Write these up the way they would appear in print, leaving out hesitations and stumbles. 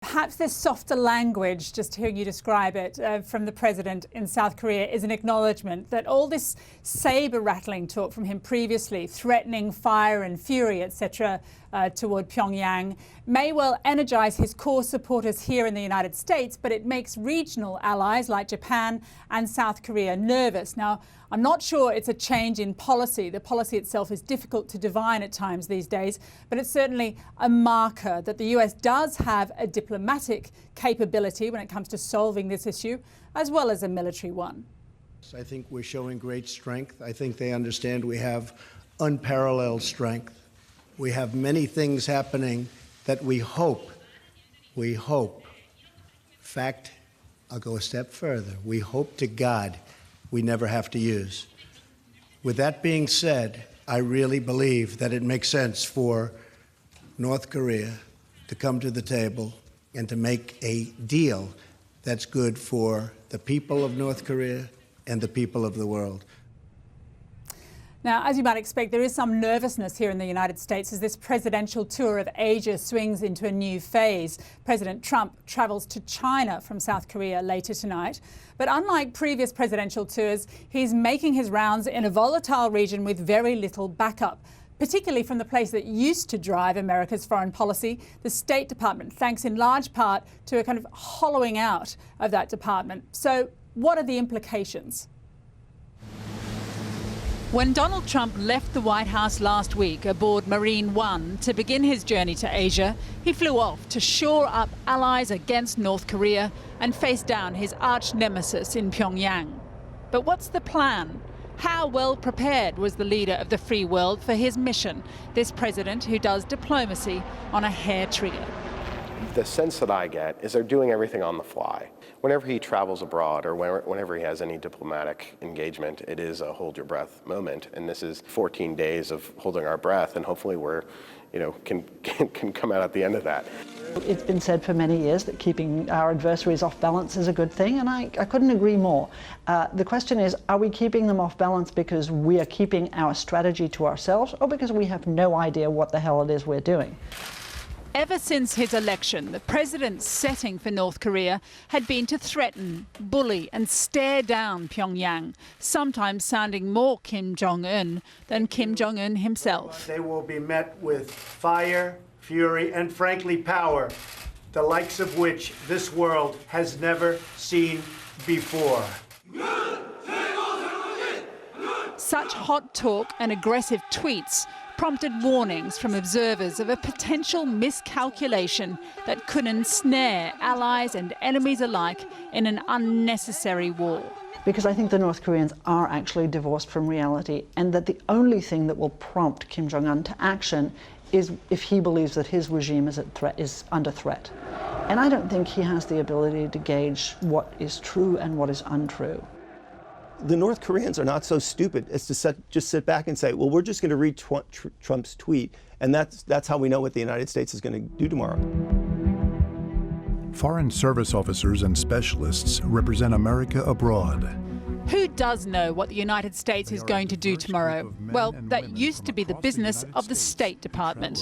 Perhaps this softer language, just hearing you describe it, from the president in South Korea is an acknowledgement that all this sabre-rattling talk from him previously, threatening fire and fury, etc., toward Pyongyang, may well energise his core supporters here in the United States, but it makes regional allies like Japan and South Korea nervous. Now, I'm not sure it's a change in policy. The policy itself is difficult to divine at times these days, but it's certainly a marker that the US does have a diplomatic capability when it comes to solving this issue, as well as a military one. I think we're showing great strength. I think they understand we have unparalleled strength. We have many things happening that we hope. In fact, I'll go a step further. We hope to God we never have to use. With that being said, I really believe that it makes sense for North Korea to come to the table and to make a deal that's good for the people of North Korea and the people of the world. Now, as you might expect, there is some nervousness here in the United States as this presidential tour of Asia swings into a new phase. President Trump travels to China from South Korea later tonight. But unlike previous presidential tours, he's making his rounds in a volatile region with very little backup, particularly from the place that used to drive America's foreign policy, the State Department, thanks in large part to a kind of hollowing out of that department. So what are the implications? When Donald Trump left the White House last week aboard Marine One to begin his journey to Asia, he flew off to shore up allies against North Korea and face down his arch nemesis in Pyongyang. But what's the plan? How well prepared was the leader of the free world for his mission, this president who does diplomacy on a hair trigger? The sense that I get is they're doing everything on the fly. Whenever he travels abroad or whenever he has any diplomatic engagement, it is a hold your breath moment. And this is 14 days of holding our breath, and hopefully we're, can come out at the end of that. It's been said for many years that keeping our adversaries off balance is a good thing, and I couldn't agree more. The question is, are we keeping them off balance because we are keeping our strategy to ourselves, or because we have no idea what the hell it is we're doing? Ever since his election, the president's setting for North Korea had been to threaten, bully and stare down Pyongyang, sometimes sounding more Kim Jong-un than Kim Jong-un himself. They will be met with fire, fury, and frankly power, the likes of which this world has never seen before. Such hot talk and aggressive tweets prompted warnings from observers of a potential miscalculation that could ensnare allies and enemies alike in an unnecessary war. Because I think the North Koreans are actually divorced from reality, and that the only thing that will prompt Kim Jong-un to action is if he believes that his regime is under threat. And I don't think he has the ability to gauge what is true and what is untrue. The North Koreans are not so stupid as to just sit back and say, well, we're just going to read Trump's tweet, and that's how we know what the United States is going to do tomorrow. Foreign service officers and specialists represent America abroad. Who does know what the United States is going to do tomorrow? Well, that used to be the business of the State Department.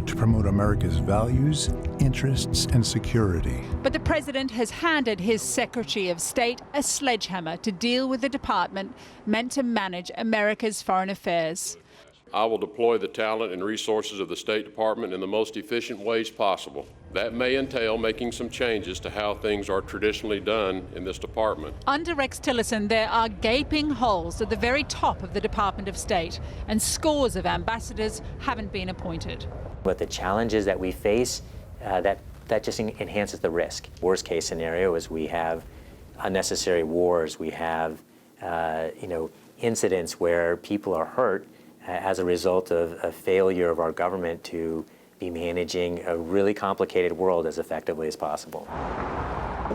To promote America's values, interests, and security. But the president has handed his Secretary of State a sledgehammer to deal with the department meant to manage America's foreign affairs. I will deploy the talent and resources of the State Department in the most efficient ways possible. That may entail making some changes to how things are traditionally done in this department. Under Rex Tillerson, there are gaping holes at the very top of the Department of State, and scores of ambassadors haven't been appointed. With the challenges that we face, that just enhances the risk. Worst case scenario is we have unnecessary wars, we have incidents where people are hurt as a result of a failure of our government to be managing a really complicated world as effectively as possible.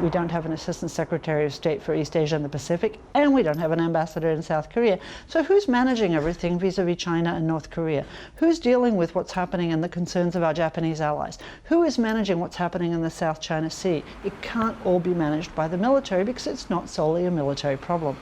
We don't have an Assistant Secretary of State for East Asia and the Pacific, and we don't have an ambassador in South Korea. So who's managing everything vis-a-vis China and North Korea? Who's dealing with what's happening and the concerns of our Japanese allies? Who is managing what's happening in the South China Sea? It can't all be managed by the military because it's not solely a military problem.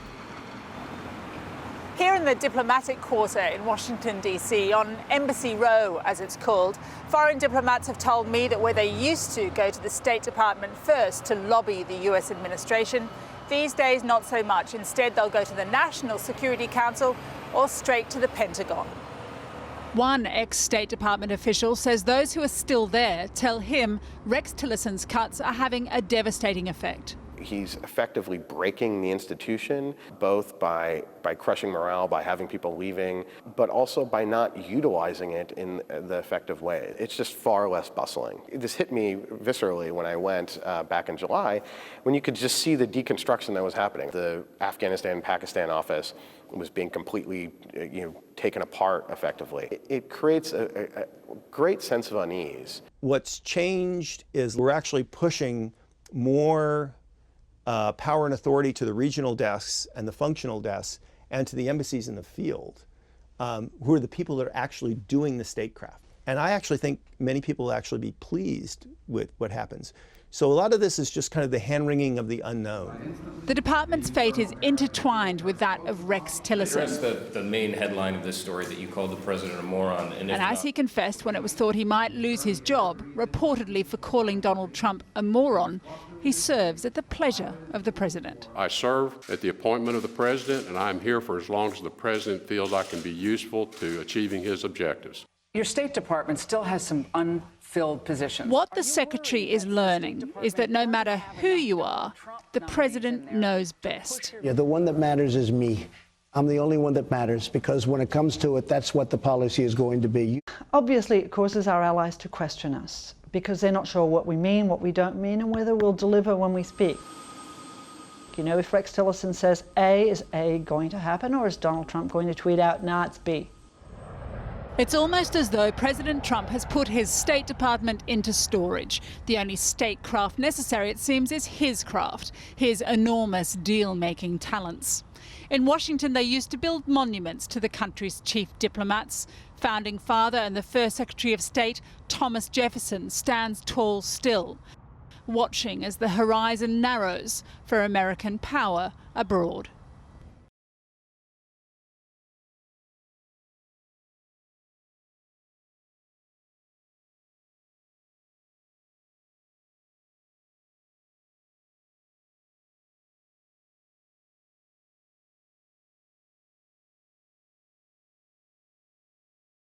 Here in the diplomatic quarter in Washington, D.C., on Embassy Row, as it's called, foreign diplomats have told me that where they used to go to the State Department first to lobby the U.S. administration, these days not so much. Instead, they'll go to the National Security Council or straight to the Pentagon. One ex-State Department official says those who are still there tell him Rex Tillerson's cuts are having a devastating effect. He's effectively breaking the institution, both by crushing morale, by having people leaving, but also by not utilizing it in the effective way. It's just far less bustling. This hit me viscerally when I went back in July, when you could just see the deconstruction that was happening. The Afghanistan and Pakistan office was being completely taken apart effectively. It creates a great sense of unease. What's changed is we're actually pushing more power and authority to the regional desks and the functional desks and to the embassies in the field, who are the people that are actually doing the statecraft. And I actually think many people will actually be pleased with what happens. So a lot of this is just kind of the hand-wringing of the unknown. The department's fate is intertwined with that of Rex Tillerson. Address the main headline of this story that you called the president a moron. And as he confessed when it was thought he might lose his job, reportedly for calling Donald Trump a moron, he serves at the pleasure of the president. I serve at the appointment of the president, and I'm here for as long as the president feels I can be useful to achieving his objectives. Your State Department still has some unfilled positions. What the secretary is learning is that no matter who you are, the president knows best. Yeah, the one that matters is me. I'm the only one that matters, because when it comes to it, that's what the policy is going to be. Obviously, it causes our allies to question us because they're not sure what we mean, what we don't mean, and whether we'll deliver when we speak. You know, if Rex Tillerson says A, is A going to happen, or is Donald Trump going to tweet out, nah, it's B? It's almost as though President Trump has put his State Department into storage. The only statecraft necessary, it seems, is his craft, his enormous deal-making talents. In Washington, they used to build monuments to the country's chief diplomats. Founding father and the first Secretary of State, Thomas Jefferson, stands tall still, watching as the horizon narrows for American power abroad.